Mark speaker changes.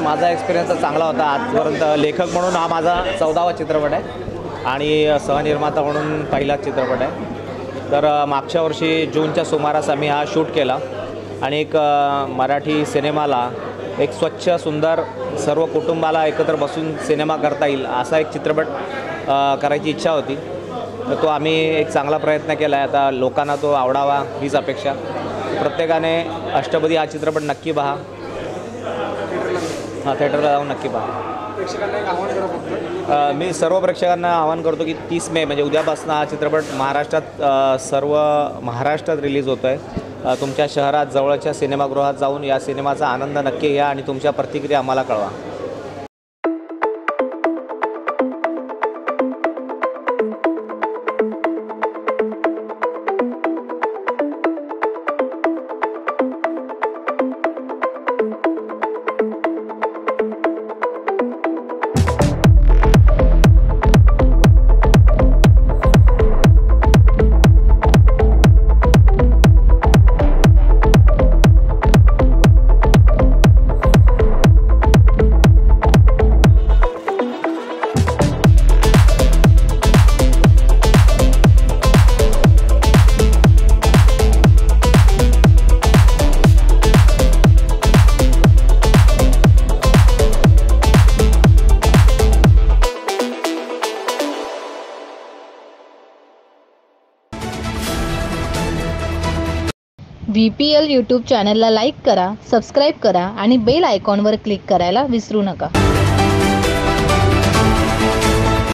Speaker 1: माझा एक्सपिरियन्स चांगला होता आजपर्यंत। लेखक म्हणून हा माझा 14वा चित्रपट आहे आणि सहनिर्माता म्हणून पहिलाच चित्रपट आहे। तर मागच्या वर्षी जूनच्या सुमारास आम्ही हा शूट केला आणि एक मराठी सिनेमाला एक स्वच्छ सुंदर सर्व कुटुंबाला एकत्र बसून सिनेमा करता येईल असा एक चित्रपट करायची इच्छा होती। तर तो आम्ही एक चांगला प्रयत्न केला आहे। आता लोकांना तो आवडावा हीच अपेक्षा। प्रत्येकाने अष्टपदी हा चित्रपट नक्की पहा। हां, थिएटरला जाऊन नक्की पहा।
Speaker 2: प्रेक्षकांना एक आव्हान करा फक्त।
Speaker 1: मी सर्व प्रेक्षकांना आवाहन करतो की 30 मे म्हणजे उद्यापासून हा चित्रपट महाराष्ट्रात सर्व महाराष्ट्रात रिलीज होतो आहे। तुमच्या शहरात जवळच्या सिनेमागृहात जाऊन या सिनेमाचा आनंद नक्की घ्या आणि तुमच्या प्रतिक्रिया आम्हाला कळवा।
Speaker 3: VPL यूट्यूब चॅनलला लाईक करा, सबस्क्राईब करा आणि बेल आयकॉनवर क्लिक करायला विसरू नका।